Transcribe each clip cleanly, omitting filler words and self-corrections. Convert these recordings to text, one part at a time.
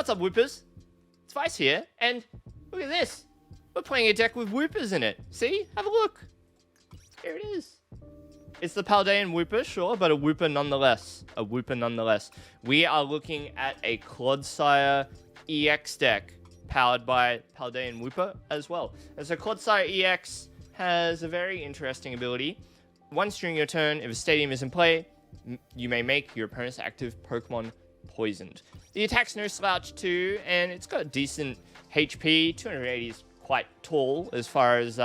What's up, Woopers? It's Vice here, and look at this. We're playing a deck with Woopers in it. See? Have a look. Here it is. It's the Paldean Wooper, sure, but a Wooper nonetheless. A Wooper nonetheless. We are looking at a Clodsire EX deck powered by Paldean Wooper as well. And so Clodsire EX has a very interesting ability. Once during your turn, if a stadium is in play, you may make your opponent's active Pokemon poisoned. The attack's no slouch too, and it's got decent HP. 280 is quite tall as far as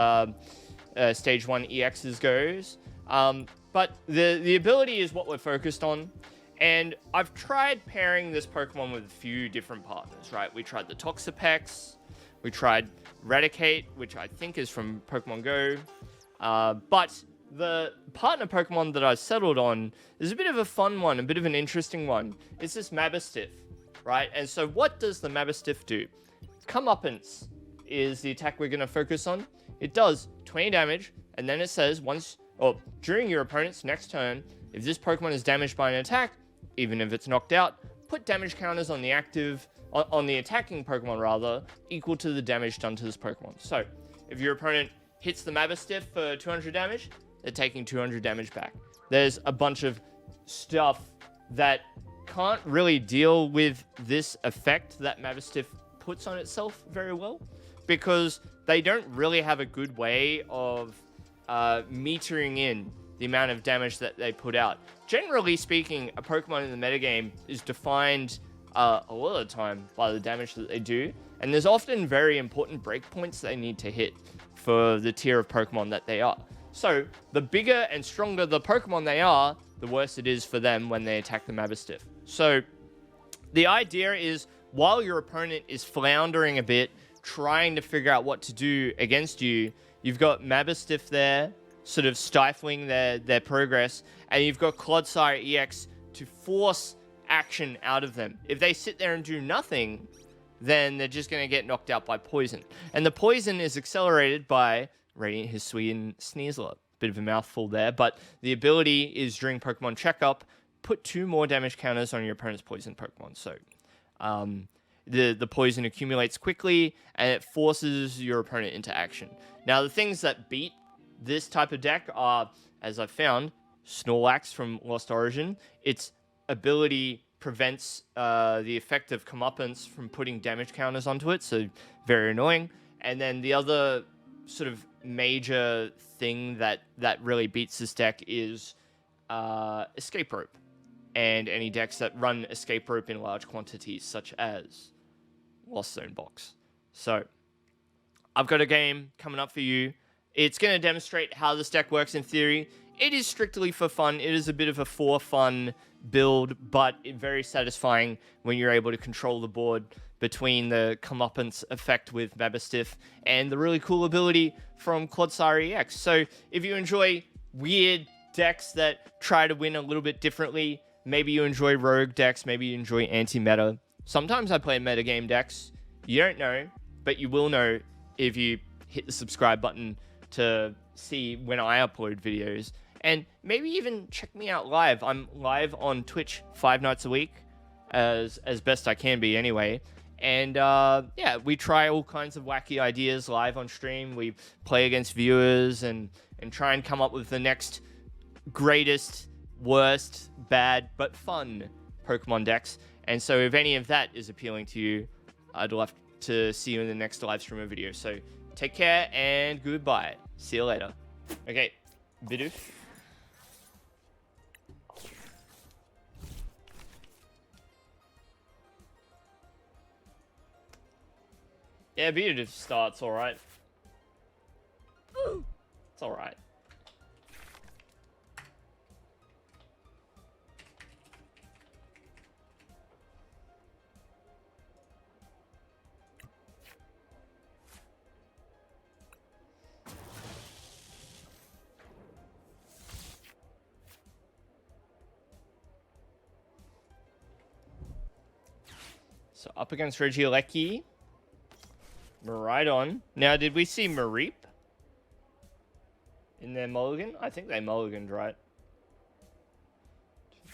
Stage 1 EXs goes. But the ability is what we're focused on. And I've tried pairing this Pokemon with a few different partners, right? We tried the Toxapex, we tried Raticate, which I think is from Pokemon Go. But the partner Pokemon that I settled on is a bit of a fun one, a bit of an interesting one. It's this Mabosstiff, right? And so what does the Mabosstiff do? Comeuppance is the attack we're going to focus on. It does 20 damage, and then it says during your opponent's next turn, if this Pokemon is damaged by an attack, even if it's knocked out, put damage counters on the attacking Pokemon rather, equal to the damage done to this Pokemon. So, if your opponent hits the Mabosstiff for 200 damage, they're taking 200 damage back. There's a bunch of stuff that can't really deal with this effect that Mabosstiff puts on itself very well, because they don't really have a good way of metering in the amount of damage that they put out. Generally speaking, a Pokemon in the metagame is defined a lot of the time by the damage that they do, and there's often very important breakpoints they need to hit for the tier of Pokemon that they are. So, the bigger and stronger the Pokemon they are, the worse it is for them when they attack the Mabosstiff. So, the idea is, while your opponent is floundering a bit, trying to figure out what to do against you, you've got Mabosstiff there, sort of stifling their progress, and you've got Clodsire EX to force action out of them. If they sit there and do nothing, then they're just going to get knocked out by poison. And the poison is accelerated by Radiant Hisuian Sneasler. Bit of a mouthful there, but the ability is during Pokemon Checkup, put 2 more damage counters on your opponent's poison Pokemon. So, the poison accumulates quickly, and it forces your opponent into action. Now, the things that beat this type of deck are, as I've found, Snorlax from Lost Origin. Its ability prevents the effect of Comeuppance from putting damage counters onto it, so very annoying. And then the other sort of major thing that really beats this deck is Escape Rope. And any decks that run Escape Rope in large quantities, such as Lost Zone Box. So, I've got a game coming up for you. It's going to demonstrate how this deck works in theory. It is strictly for fun. It is a bit of a for fun build, but very satisfying when you're able to control the board between the Comeuppance effect with Mabosstiff and the really cool ability from Clodsire EX. So if you enjoy weird decks that try to win a little bit differently, maybe you enjoy rogue decks, maybe you enjoy anti-meta. Sometimes I play metagame decks. You don't know, but you will know if you hit the subscribe button to see when I upload videos. And maybe even check me out live. I'm live on Twitch 5 nights a week, as best I can be anyway. And yeah, we try all kinds of wacky ideas live on stream. We play against viewers and try and come up with the next greatest, worst, bad, but fun Pokemon decks. And so if any of that is appealing to you, I'd love to see you in the next live stream or video. So take care and goodbye. See you later. Okay, Bidoof. Yeah, Bidoof starts alright. It's alright. So up against Regieleki. Miraidon. Now, did we see Mareep in their mulligan? I think they mulliganed, right?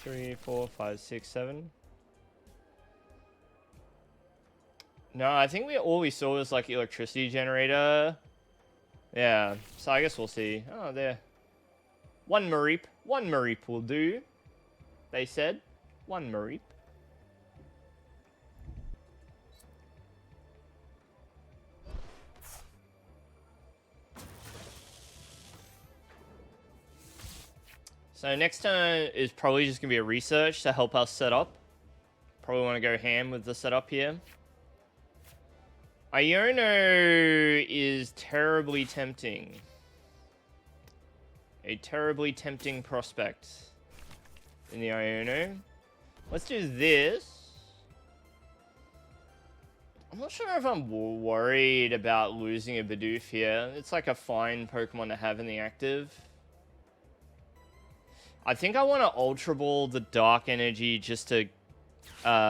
2, 3, 4, 5, 6, 7. No, I think all we saw was like electricity generator. Yeah, so I guess we'll see. Oh, there. One Mareep will do. They said. One Mareep. So next turn is probably just going to be a research to help us set up. Probably want to go ham with the setup here. Iono is terribly tempting. A terribly tempting prospect in the Iono. Let's do this. I'm not sure if I'm worried about losing a Bidoof here. It's like a fine Pokemon to have in the active. I think I want to Ultra Ball the Dark Energy just to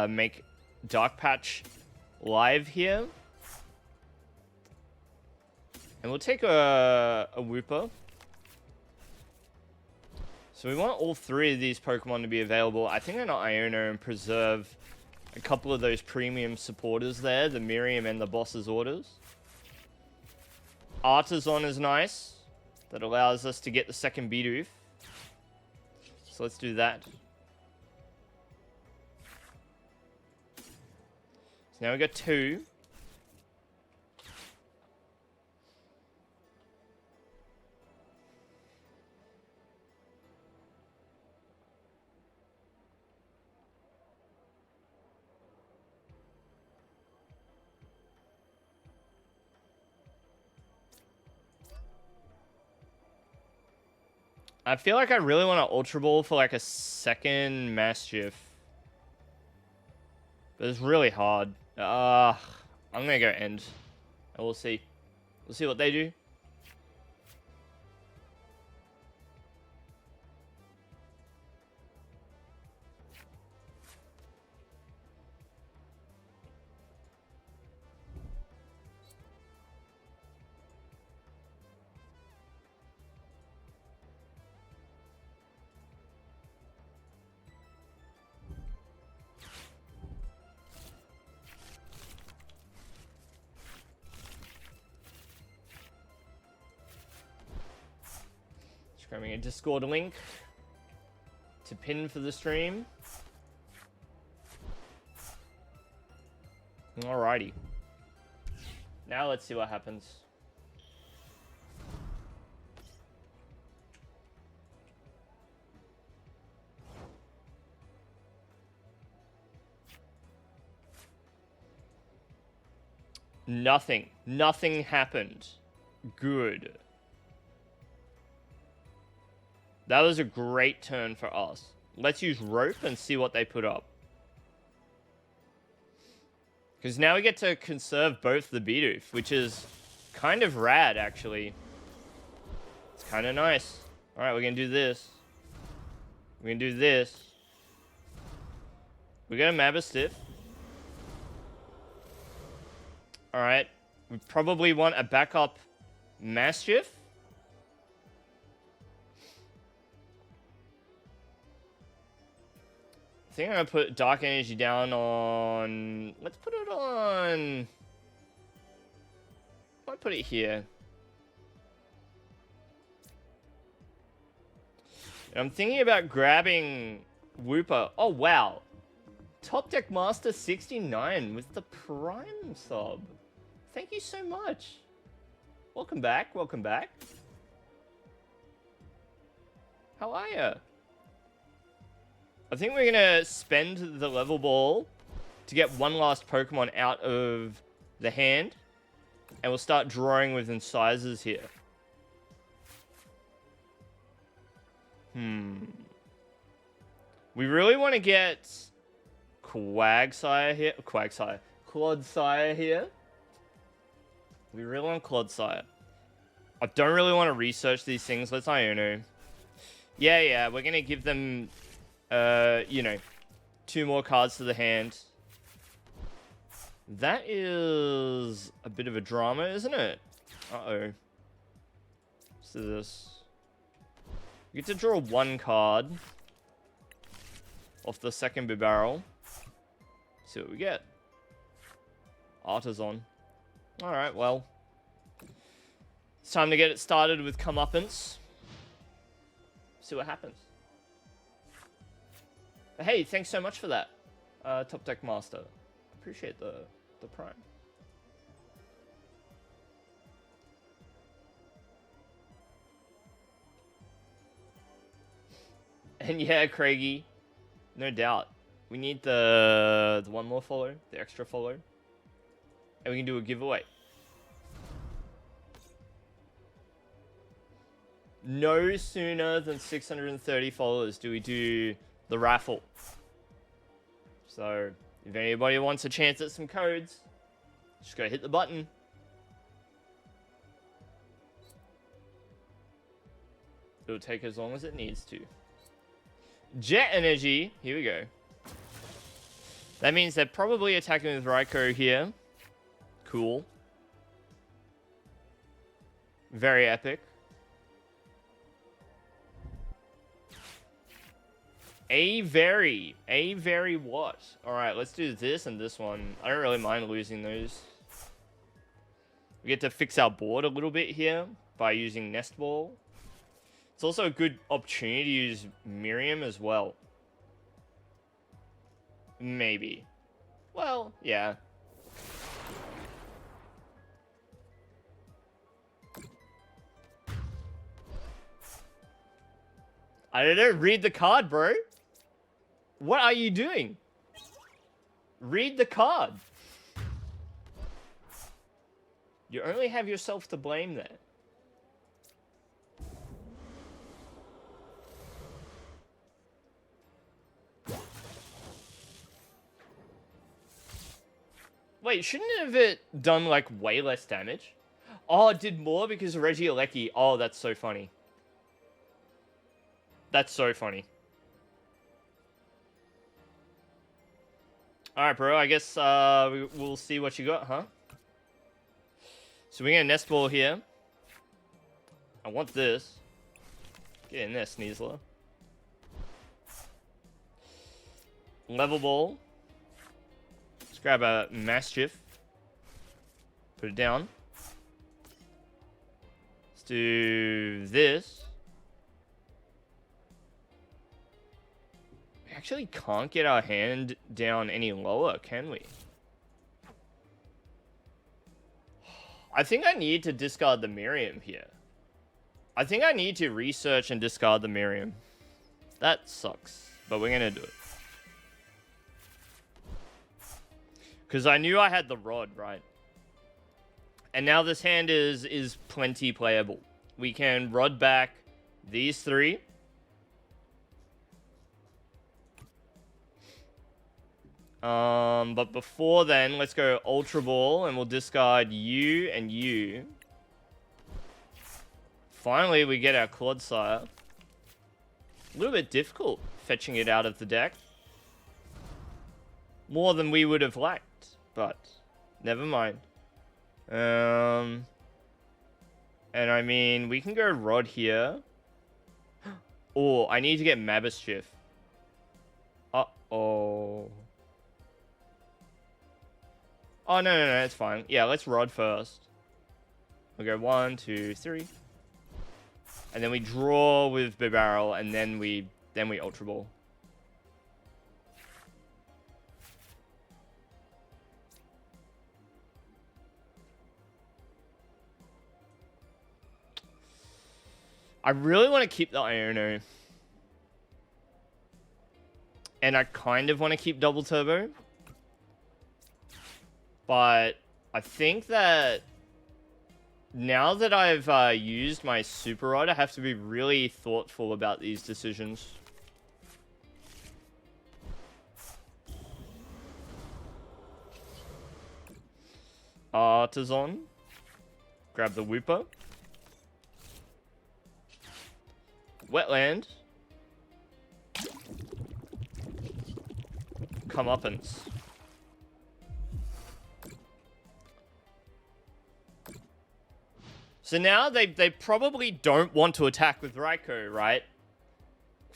make Dark Patch live here. And we'll take a Wooper. So we want all three of these Pokemon to be available. I think I'm going to Iono and preserve a couple of those premium supporters there. The Miriam and the Boss's Orders. Artazon is nice. That allows us to get the second Bidoof. So let's do that. So now we got two. I feel like I really want to Ultra Ball for like a second Maschiff. But it's really hard. I'm going to go end. And we'll see. We'll see what they do. Grabbing a Discord link to pin for the stream. Alrighty. Now let's see what happens. Nothing. Nothing happened. Good. That was a great turn for us. Let's use Rope and see what they put up. Because now we get to conserve both the Bidoof, which is kind of rad, actually. It's kind of nice. Alright, we're going to do this. We're going to do this. We got a Mabosstiff. Alright. We probably want a backup Maschiff. I think I'm going to put Dark Energy down on... Let's put it on... I might put it here. And I'm thinking about grabbing Wooper. Oh, wow. Top Deck Master 69 with the Prime sub. Thank you so much. Welcome back. Welcome back. How are you? I think we're going to spend the Level Ball to get one last Pokemon out of the hand. And we'll start drawing with incisors here. We really want to get Clodsire here. We really want Clodsire. I don't really want to research these things. Let's Iono. Yeah, we're going to give them... you know, 2 more cards to the hand. That is a bit of a drama, isn't it? Uh-oh. Let's do this. We get to draw 1 card off the second Bibarel. See what we get. Artazon. Alright, well. It's time to get it started with comeuppance. See what happens. But hey, thanks so much for that, Top Deck Master. Appreciate the prime. And yeah, Craigie, no doubt. We need the one more follow, the extra follow. And we can do a giveaway. No sooner than 630 followers do we do the raffle. So, if anybody wants a chance at some codes, just go hit the button. It'll take as long as it needs to. Jet Energy, here we go. That means they're probably attacking with Raikou here. Cool. Very epic. A very what? Alright, let's do this and this one. I don't really mind losing those. We get to fix our board a little bit here by using Nest Ball. It's also a good opportunity to use Miriam as well. Maybe. Well, yeah. I don't know. Read the card, bro. What are you doing? Read the card. You only have yourself to blame there. Wait, shouldn't it have it done, like, way less damage? Oh, it did more because of Regieleki. Oh, that's so funny. That's so funny. Alright, bro, I guess we'll see what you got, huh? So we're gonna Nest Ball here. I want this. Get in there, Sneasler. Level Ball. Let's grab a Maschiff. Put it down. Let's do this. We actually can't get our hand down any lower, can we? I think I need to discard the Miriam here. I think I need to research and discard the Miriam. That sucks, but we're gonna do it. Because I knew I had the Rod, right? And now this hand is plenty playable. We can Rod back these three. But before then, let's go Ultra Ball, and we'll discard you and you. Finally, we get our Clodsire. A little bit difficult fetching it out of the deck. More than we would have liked, but never mind. And I mean, we can go Rod here. Oh, I need to get Mabosstiff. Uh-oh. Oh, no, it's fine. Yeah, let's Rod first. We'll go 1, 2, 3. And then we draw with Bibarel, and then we Ultra Ball. I really want to keep the Iono. And I kind of want to keep Double Turbo. But I think that now that I've used my Super Rod, I have to be really thoughtful about these decisions. Artazon. Grab the Wooper. Wetland. Comeuppance. So now they probably don't want to attack with Raikou, right?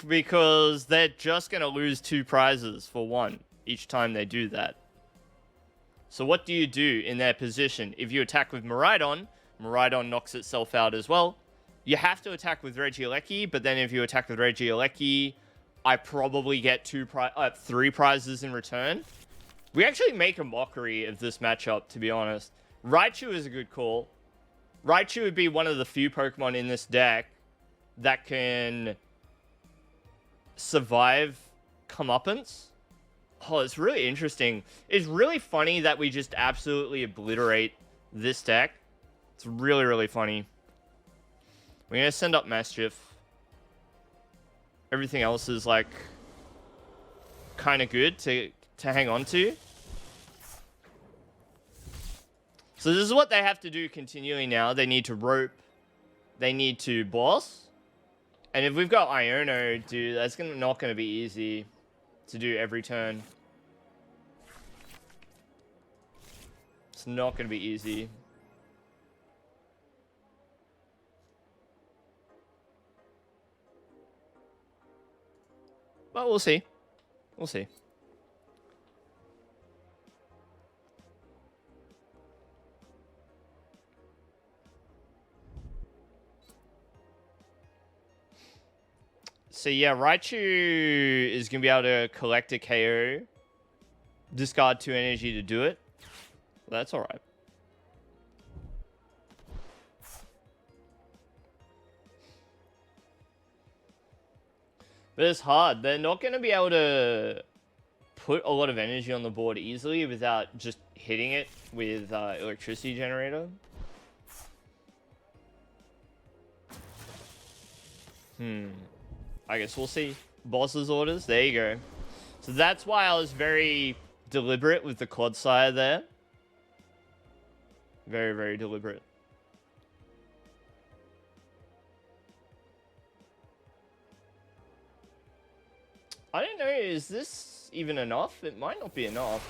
Because they're just going to lose 2 prizes for 1 each time they do that. So what do you do in their position? If you attack with Miraidon, Miraidon knocks itself out as well. You have to attack with Regieleki, but then if you attack with Regieleki, I probably get 3 prizes in return. We actually make a mockery of this matchup, to be honest. Raichu is a good call. Raichu would be one of the few Pokemon in this deck that can survive comeuppance. Oh, it's really interesting. It's really funny that we just absolutely obliterate this deck. It's really, really funny. We're going to send up Maschiff. Everything else is, like, kind of good to hang on to. So this is what they have to do continually now. They need to rope. They need to boss. And if we've got Iono, dude, that's not going to be easy to do every turn. It's not going to be easy. But we'll see. We'll see. So yeah, Raichu is going to be able to collect a KO. Discard 2 energy to do it. Well, that's alright. But it's hard. They're not going to be able to put a lot of energy on the board easily without just hitting it with electricity generator. I guess we'll see. Boss's orders. There you go. So that's why I was very deliberate with the Clodsire there. Very, very deliberate. I don't know, is this even enough? It might not be enough.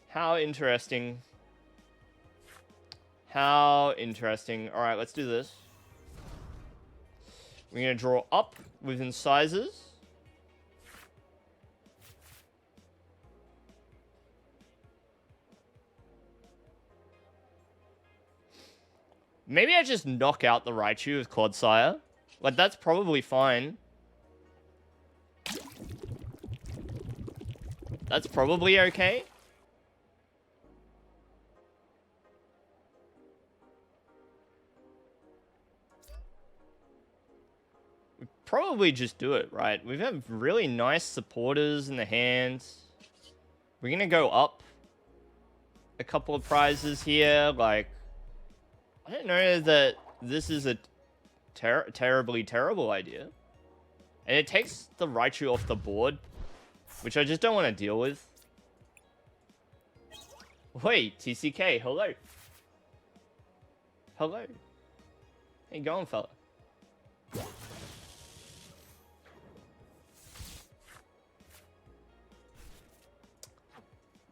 How interesting. How interesting. Alright, let's do this. We're going to draw up with incisors. Maybe I just knock out the Raichu with Clodsire. Like, that's probably fine. That's probably okay. We probably just do it, right? We have really nice supporters in the hands. We're gonna go up a couple of prizes here. Like, I don't know that this is a terribly terrible idea. And it takes the Raichu off the board, which I just don't want to deal with. Wait, TCK, hello. Hello. How you going, fella?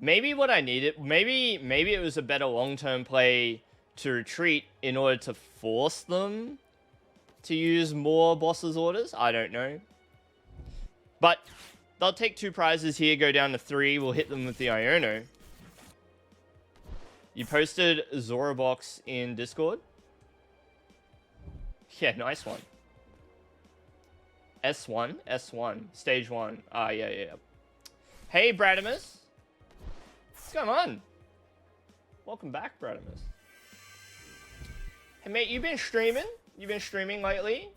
Maybe what I needed, maybe it was a better long-term play to retreat in order to force them to use more boss's orders. I don't know. But they'll take 2 prizes here, go down to 3. We'll hit them with the Iono. You posted Zorobox in Discord? Yeah, nice one. S1? S1. Stage 1. Ah, yeah. Hey, Bradimus. What's going on? Welcome back, Bradimus. Hey, mate, you been streaming? You been streaming lately?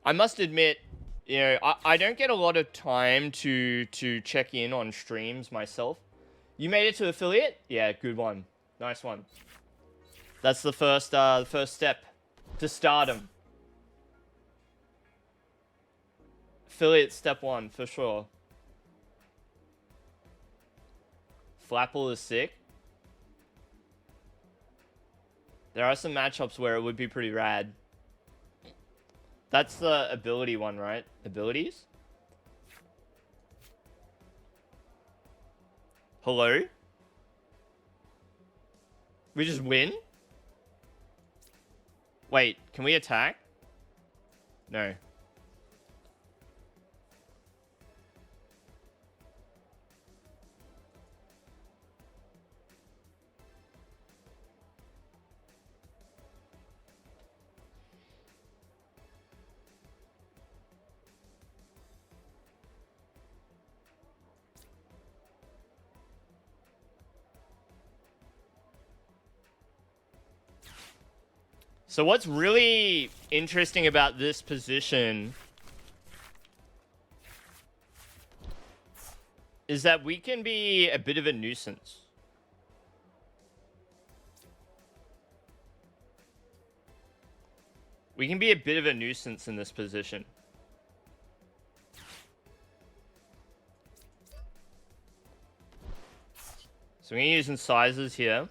I must admit, you know, I don't get a lot of time to check in on streams myself. You made it to affiliate? Yeah, good one. Nice one. That's the first step to stardom. Affiliate step 1, for sure. Flapple is sick. There are some matchups where it would be pretty rad. That's the ability one, right? Abilities? Hello? We just win? Wait, can we attack? No. So what's really interesting about this position is that we can be a bit of a nuisance. We can be a bit of a nuisance in this position. So we're using sizes here.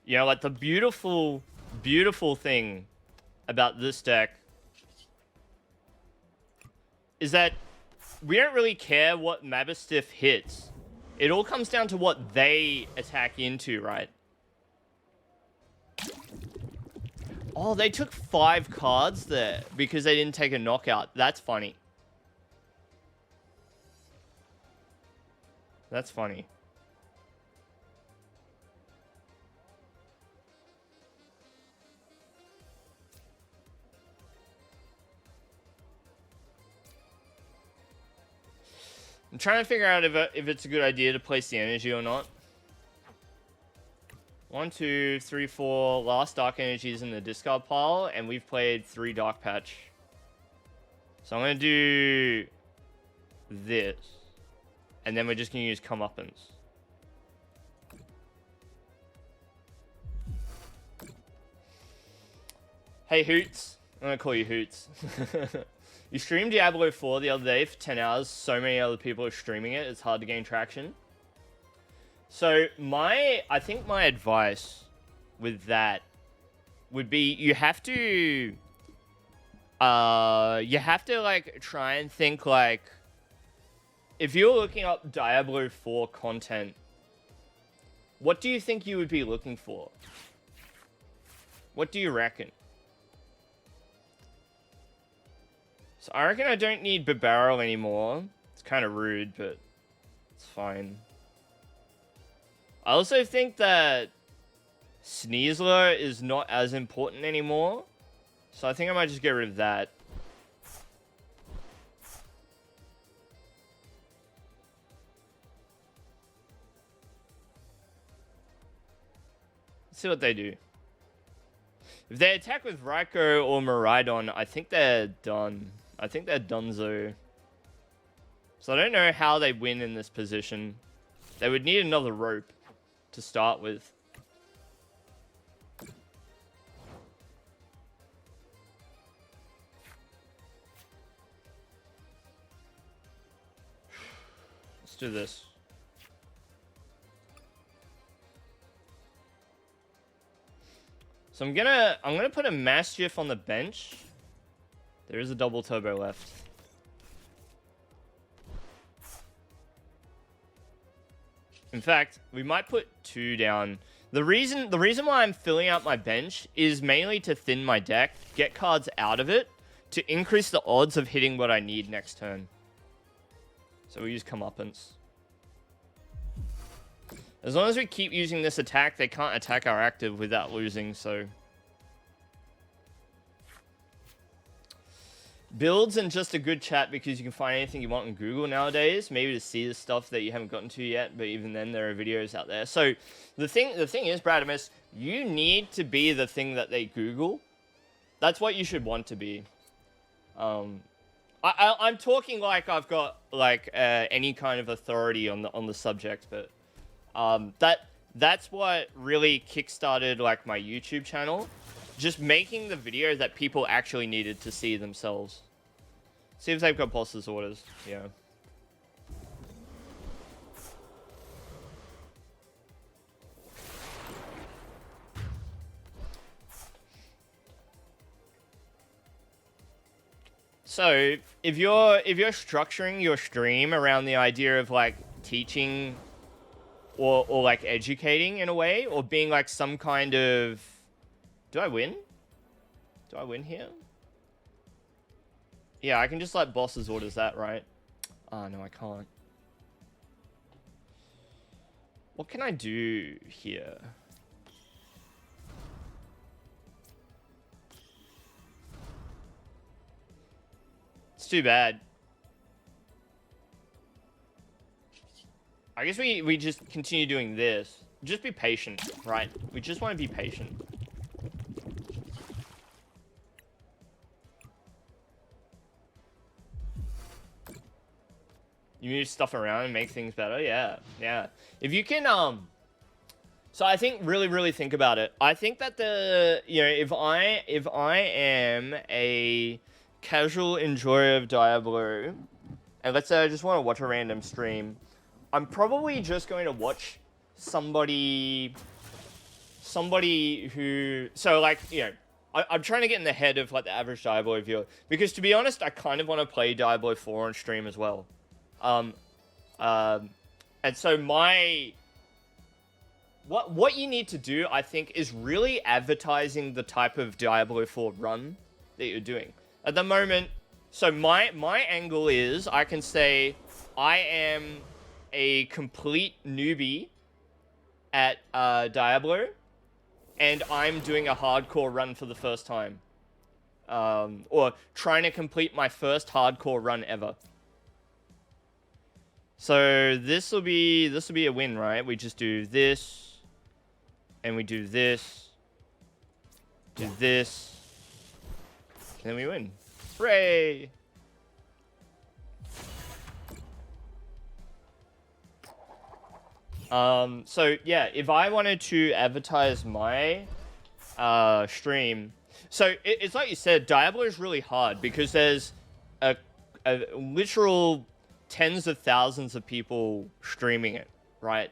You know, like the beautiful, beautiful thing about this deck is that we don't really care what Mabosstiff hits. It all comes down to what they attack into, right? Oh, they took 5 cards there because they didn't take a knockout. That's funny. That's funny. I'm trying to figure out if it's a good idea to place the energy or not. 1, 2, 3, 4 last Dark Energies in the discard pile, and we've played 3 Dark Patch. So I'm going to do this. And then we're just going to use Comeuppance. Hey, Hoots. I'm going to call you Hoots. You streamed Diablo 4 the other day for 10 hours. So many other people are streaming it. It's hard to gain traction. So I think my advice with that would be you have to like try and think like, if you're looking up Diablo 4 content, what do you think you would be looking for? What do you reckon? So I reckon I don't need Bibarel anymore. It's kind of rude, but it's fine. I also think that Sneasler is not as important anymore. So I think I might just get rid of that. Let's see what they do. If they attack with Raikou or Miraidon, I think they're done. I think they're donezo. So I don't know how they win in this position. They would need another rope to start with. Let's do this. So I'm gonna put a Maschiff on the bench. There is a double turbo left. In fact, we might put 2 down. The reason why I'm filling out my bench is mainly to thin my deck, get cards out of it, to increase the odds of hitting what I need next turn. So we use Comeuppance. As long as we keep using this attack, they can't attack our active without losing, so... Builds and just a good chat because you can find anything you want on Google nowadays. Maybe to see the stuff that you haven't gotten to yet, but even then there are videos out there. So the thing is, Bradimus, you need to be the thing that they Google. That's what you should want to be. I'm talking like I've got like any kind of authority on the subject, but that's what really kickstarted like my YouTube channel. Just making the video that people actually needed to see themselves. See if they've got boss's orders. Yeah. So if you're structuring your stream around the idea of like teaching or like educating in a way, or being like some kind of... Do I win? Do I win here? Yeah, I can just let boss's orders that, right? Oh, no, I can't. What can I do here? It's too bad. I guess we just continue doing this. just be patient, right? We just want to be patient. You move stuff around and make things better. Yeah, yeah. If you can, so I think really think about it. I think that if I am a casual enjoyer of Diablo, and let's say I just want to watch a random stream, I'm probably just going to watch somebody who, so like, I'm trying to get in the head of like the average Diablo viewer, because to be honest, I kind of want to play Diablo 4 on stream as well. And so what you need to do, I think, is really advertising the type of Diablo 4 run that you're doing. At the moment, so my angle is, I can say, I am a complete newbie at Diablo, and I'm doing a hardcore run for the first time. Or trying to complete my first hardcore run ever. So this will be a win, right? We just do this, and we do this, and then we win. Hooray! So yeah, if I wanted to advertise my stream, so it's like you said, Diablo is really hard because there's a literal tens of thousands of people streaming it, right?